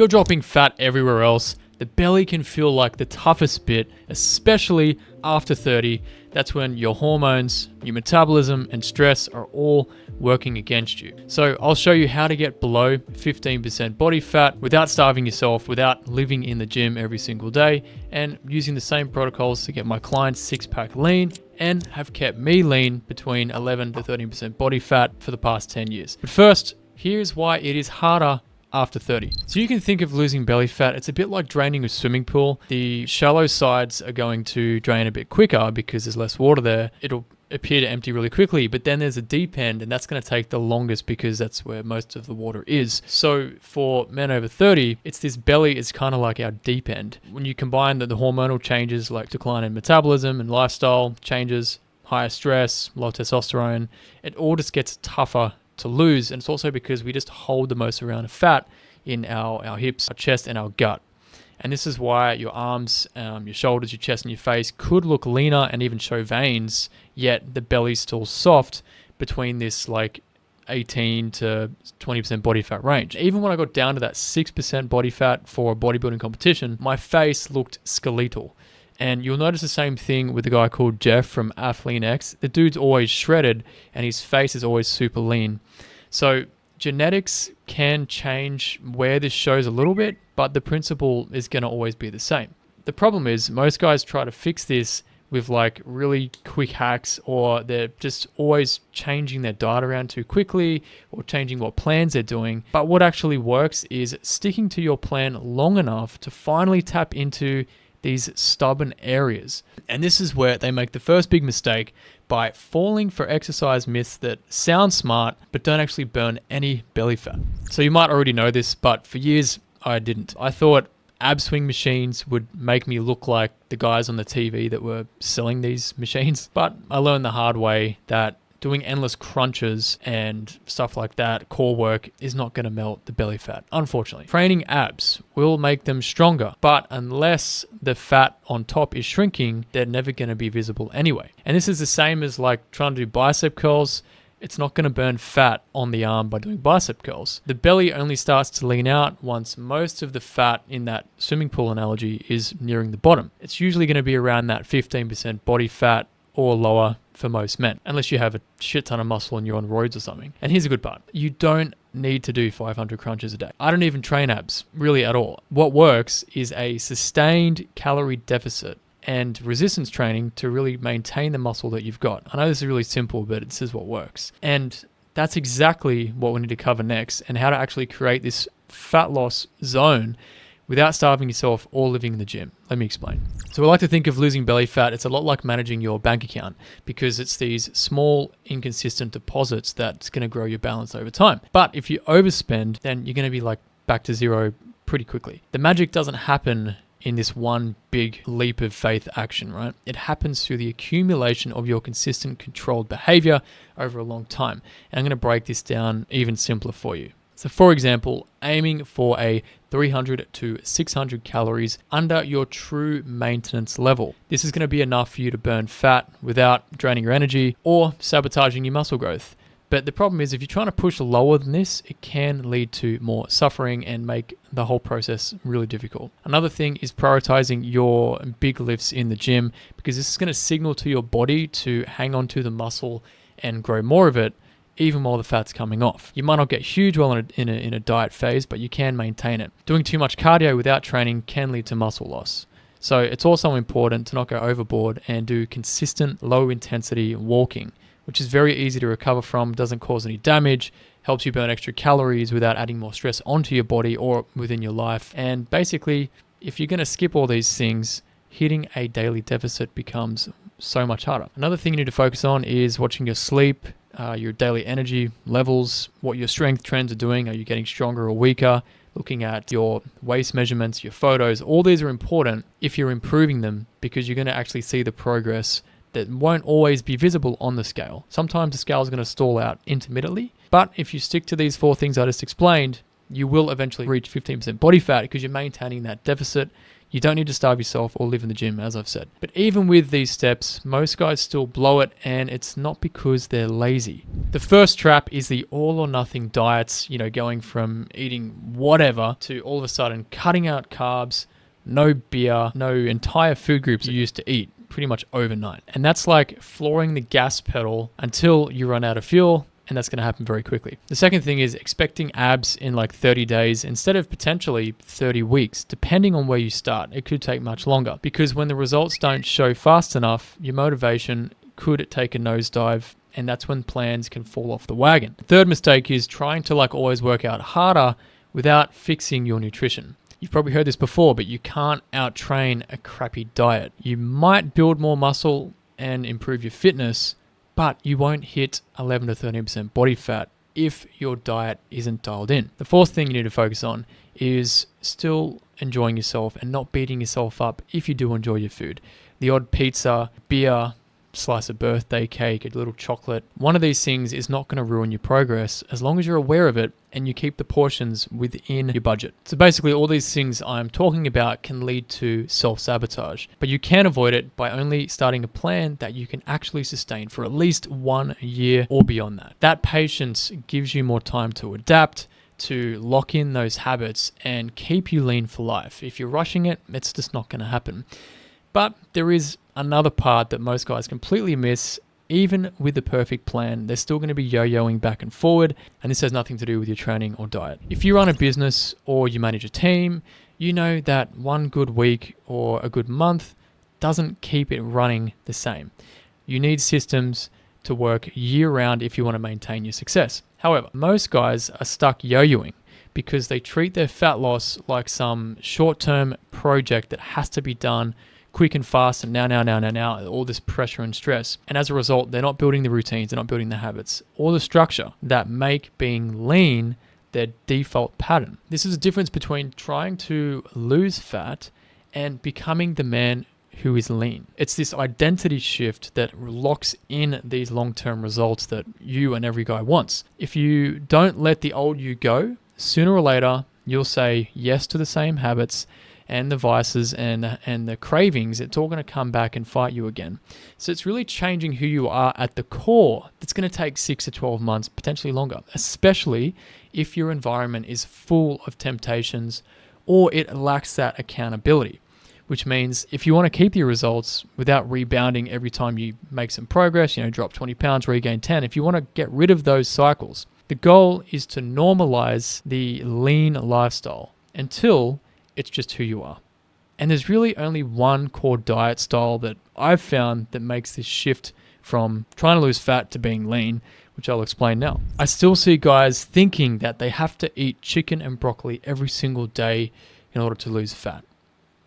you're dropping fat everywhere else, the belly can feel like the toughest bit, especially after 30. That's when your hormones, your metabolism, and stress are all working against you. So I'll show you how to get below 15% body fat without starving yourself, without living in the gym every single day, and using the same protocols to get my clients six-pack lean and have kept me lean between 11 to 13% body fat for the past 10 years. But first, here's why it is harder after 30. So you can think of losing belly fat, it's a bit like draining a swimming pool. The shallow sides are going to drain a bit quicker because there's less water there. It'll appear to empty really quickly, but then there's a deep end and that's going to take the longest because that's where most of the water is. So for men over 30, it's this belly is kind of like our deep end. When you combine the hormonal changes like decline in metabolism and lifestyle changes, higher stress, low testosterone, it all just gets tougher to lose. And it's also because we just hold the most amount of fat in our hips, our chest, and our gut. And this is why your arms, your shoulders, your chest, and your face could look leaner and even show veins, yet the belly's still soft between this like 18 to 20% body fat range. Even when I got down to that 6% body fat for a bodybuilding competition, my face looked skeletal. And you'll notice the same thing with the guy called Jeff from Athlean X. The dude's always shredded and his face is always super lean. So genetics can change where this shows a little bit, but the principle is going to always be the same. The problem is most guys try to fix this with like really quick hacks, or they're just always changing their diet around too quickly or changing what plans they're doing. But what actually works is sticking to your plan long enough to finally tap into these stubborn areas. And this is where they make the first big mistake by falling for exercise myths that sound smart but don't actually burn any belly fat. So you might already know this, but for years I didn't. I thought ab swing machines would make me look like the guys on the TV that were selling these machines. But I learned the hard way that doing endless crunches and stuff like that, core work, is not going to melt the belly fat, unfortunately. Training abs will make them stronger, but unless the fat on top is shrinking, they're never going to be visible anyway. And this is the same as like trying to do bicep curls. It's not going to burn fat on the arm by doing bicep curls. The belly only starts to lean out once most of the fat in that swimming pool analogy is nearing the bottom. It's usually going to be around that 15% body fat or lower for most men, unless you have a shit ton of muscle and you're on roids or something. And here's a good part. You don't need to do 500 crunches a day. I don't even train abs really at all. What works is a sustained calorie deficit and resistance training to really maintain the muscle that you've got. I know this is really simple, but this is what works. And that's exactly what we need to cover next, and how to actually create this fat loss zone without starving yourself or living in the gym. Let me explain. So I like to think of losing belly fat, it's a lot like managing your bank account, because it's these small, inconsistent deposits that's going to grow your balance over time. But if you overspend, then you're going to be like back to zero pretty quickly. The magic doesn't happen in this one big leap of faith action, right? It happens through the accumulation of your consistent controlled behavior over a long time. And I'm going to break this down even simpler for you. So for example, aiming for a 300 to 600 calories under your true maintenance level. This is going to be enough for you to burn fat without draining your energy or sabotaging your muscle growth. But the problem is if you're trying to push lower than this, it can lead to more suffering and make the whole process really difficult. Another thing is prioritizing your big lifts in the gym, because this is going to signal to your body to hang on to the muscle and grow more of it, even while the fat's coming off. You might not get huge while in a diet phase, but you can maintain it. Doing too much cardio without training can lead to muscle loss. So it's also important to not go overboard and do consistent low intensity walking, which is very easy to recover from, doesn't cause any damage, helps you burn extra calories without adding more stress onto your body or within your life. And basically, if you're going to skip all these things, hitting a daily deficit becomes so much harder. Another thing you need to focus on is watching your sleep, your daily energy levels, what your strength trends are doing. Are you getting stronger or weaker? Looking at your waist measurements, your photos. All these are important if you're improving them, because you're going to actually see the progress that won't always be visible on the scale. Sometimes the scale is going to stall out intermittently, but if you stick to these 4 things I just explained, you will eventually reach 15% body fat because you're maintaining that deficit, You don't need to starve yourself or live in the gym, as I've said. But even with these steps, most guys still blow it, and it's not because they're lazy. The first trap is the all or nothing diets, going from eating whatever to all of a sudden cutting out carbs, no beer, no entire food groups you used to eat pretty much overnight. And that's like flooring the gas pedal until you run out of fuel, and that's going to happen very quickly. The second thing is expecting abs in like 30 days instead of potentially 30 weeks, depending on where you start. It could take much longer because when the results don't show fast enough, your motivation could take a nosedive, and that's when plans can fall off the wagon. The third mistake is trying to always work out harder without fixing your nutrition. You've probably heard this before, but you can't out-train a crappy diet. You might build more muscle and improve your fitness, but you won't hit 11 to 13% body fat if your diet isn't dialed in. The fourth thing you need to focus on is still enjoying yourself and not beating yourself up if you do enjoy your food. The odd pizza, beer, slice of birthday cake, a little chocolate. One of these things is not going to ruin your progress as long as you're aware of it and you keep the portions within your budget. So basically all these things I'm talking about can lead to self-sabotage, but you can avoid it by only starting a plan that you can actually sustain for at least 1 year or beyond that. That patience gives you more time to adapt, to lock in those habits and keep you lean for life. If you're rushing it, it's just not going to happen. But there is another part that most guys completely miss. Even with the perfect plan, they're still going to be yo-yoing back and forward, and this has nothing to do with your training or diet. If you run a business or you manage a team, you know that one good week or a good month doesn't keep it running the same. You need systems to work year-round if you want to maintain your success. However, most guys are stuck yo-yoing because they treat their fat loss like some short-term project that has to be done quick and fast, and now, all this pressure and stress. And as a result, they're not building the routines, they're not building the habits or the structure that make being lean their default pattern. This is the difference between trying to lose fat and becoming the man who is lean. It's this identity shift that locks in these long-term results that you and every guy wants. If you don't let the old you go, sooner or later, you'll say yes to the same habits and the vices and the cravings. It's all going to come back and fight you again. So it's really changing who you are at the core. That's going to take 6 to 12 months, potentially longer, especially if your environment is full of temptations or it lacks that accountability, which means if you want to keep your results without rebounding every time you make some progress, drop 20 pounds, regain 10, if you want to get rid of those cycles, the goal is to normalize the lean lifestyle until it's just who you are. And there's really only one core diet style that I've found that makes this shift from trying to lose fat to being lean, which I'll explain now. I still see guys thinking that they have to eat chicken and broccoli every single day in order to lose fat.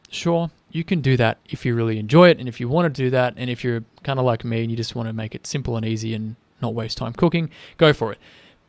Sure, you can do that if you really enjoy it and if you want to do that, and if you're kind of like me and you just want to make it simple and easy and not waste time cooking, go for it.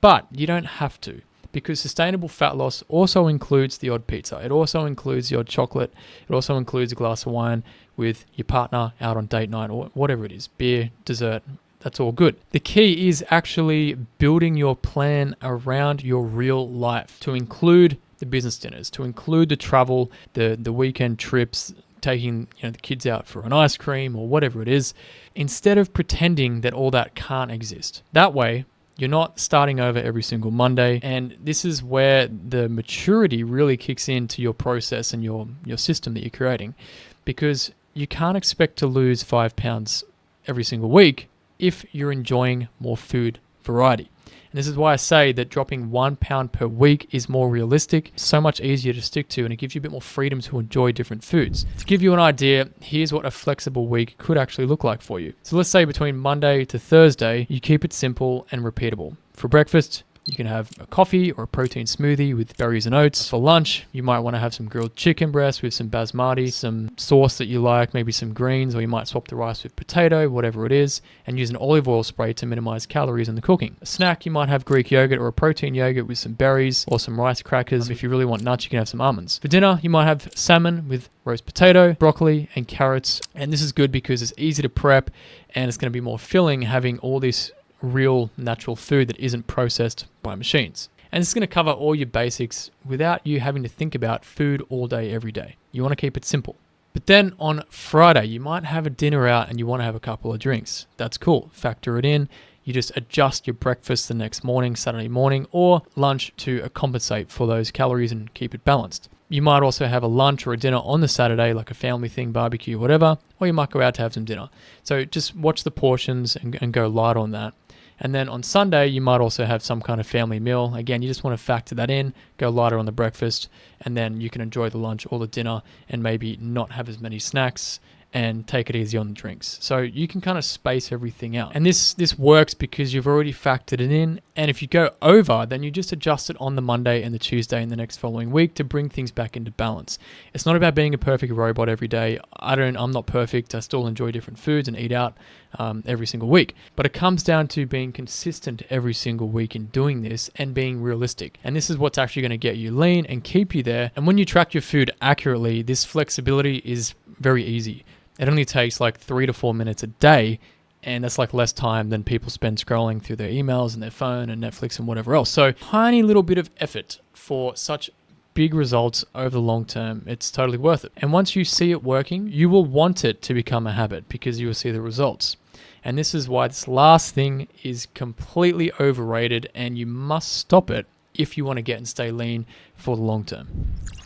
But you don't have to. Because sustainable fat loss also includes the odd pizza. It also includes the odd chocolate. It also includes a glass of wine with your partner out on date night or whatever it is, beer, dessert, that's all good. The key is actually building your plan around your real life to include the business dinners, to include the travel, the weekend trips, taking the kids out for an ice cream or whatever it is, instead of pretending that all that can't exist. That way, you're not starting over every single Monday, and this is where the maturity really kicks into your process and your system that you're creating, because you can't expect to lose 5 pounds every single week if you're enjoying more food variety. And this is why I say that dropping 1 pound per week is more realistic, so much easier to stick to, and it gives you a bit more freedom to enjoy different foods. To give you an idea, here's what a flexible week could actually look like for you. So let's say between Monday to Thursday, you keep it simple and repeatable. For breakfast, you can have a coffee or a protein smoothie with berries and oats. For lunch, you might want to have some grilled chicken breast with some basmati, some sauce that you like, maybe some greens, or you might swap the rice with potato, whatever it is, and use an olive oil spray to minimize calories in the cooking. A snack, you might have Greek yogurt or a protein yogurt with some berries or some rice crackers. If you really want nuts, you can have some almonds. For dinner, you might have salmon with roast potato, broccoli, and carrots. And this is good because it's easy to prep and it's going to be more filling having all this real natural food that isn't processed by machines. And it's going to cover all your basics without you having to think about food all day, every day. You want to keep it simple. But then on Friday, you might have a dinner out and you want to have a couple of drinks. That's cool. Factor it in. You just adjust your breakfast the next morning, Saturday morning, or lunch to compensate for those calories and keep it balanced. You might also have a lunch or a dinner on the Saturday, like a family thing, barbecue, whatever, or you might go out to have some dinner. So just watch the portions and go light on that. And then on Sunday, you might also have some kind of family meal. Again, you just want to factor that in, go lighter on the breakfast, and then you can enjoy the lunch or the dinner and maybe not have as many snacks and take it easy on the drinks. So you can kind of space everything out. And this works because you've already factored it in. And if you go over, then you just adjust it on the Monday and the Tuesday in the next following week to bring things back into balance. It's not about being a perfect robot every day. I'm not perfect. I still enjoy different foods and eat out every single week. But it comes down to being consistent every single week in doing this and being realistic. And this is what's actually going to get you lean and keep you there. And when you track your food accurately, this flexibility is very easy. It only takes like 3 to 4 minutes a day, and that's like less time than people spend scrolling through their emails and their phone and Netflix and whatever else. So tiny little bit of effort for such big results over the long term, it's totally worth it. And once you see it working, you will want it to become a habit because you will see the results. And this is why this last thing is completely overrated and you must stop it if you want to get and stay lean for the long term.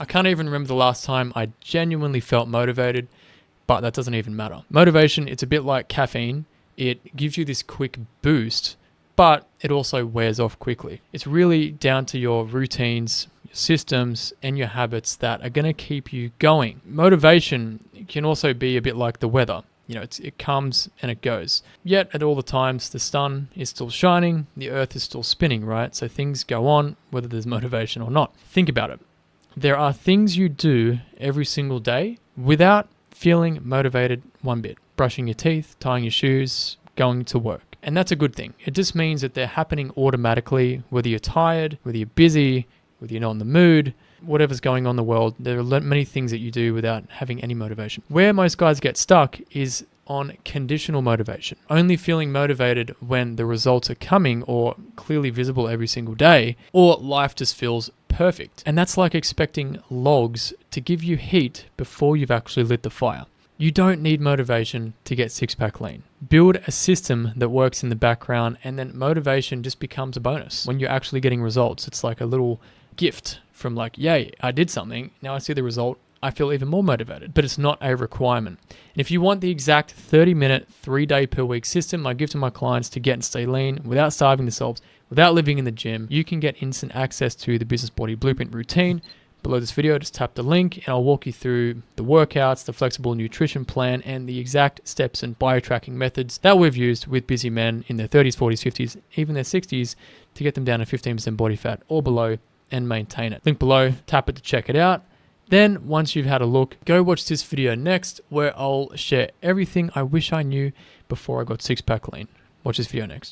I can't even remember the last time I genuinely felt motivated, but that doesn't even matter. Motivation, it's a bit like caffeine. It gives you this quick boost, but it also wears off quickly. It's really down to your routines, your systems, and your habits that are going to keep you going. Motivation can also be a bit like the weather. It comes and it goes. Yet at all the times, the sun is still shining, the earth is still spinning, right? So things go on, whether there's motivation or not. Think about it. There are things you do every single day without feeling motivated one bit. Brushing your teeth, tying your shoes, going to work. And that's a good thing. It just means that they're happening automatically, whether you're tired, whether you're busy, whether you're not in the mood, whatever's going on in the world. There are many things that you do without having any motivation. Where most guys get stuck is on conditional motivation. Only feeling motivated when the results are coming or clearly visible every single day, or life just feels perfect. And that's like expecting logs to give you heat before you've actually lit the fire. You don't need motivation to get six-pack lean. Build a system that works in the background, and then motivation just becomes a bonus. When you're actually getting results, it's like a little gift from like, yay, I did something. Now I see the result. I feel even more motivated, but it's not a requirement. And if you want the exact 30-minute, 3-day per week system I give to my clients to get and stay lean without starving themselves, without living in the gym, you can get instant access to the Business Body Blueprint routine. Below this video, just tap the link and I'll walk you through the workouts, the flexible nutrition plan, and the exact steps and biotracking methods that we've used with busy men in their 30s, 40s, 50s, even their 60s to get them down to 15% body fat or below and maintain it. Link below, tap it to check it out. Then once you've had a look, go watch this video next where I'll share everything I wish I knew before I got six-pack lean. Watch this video next.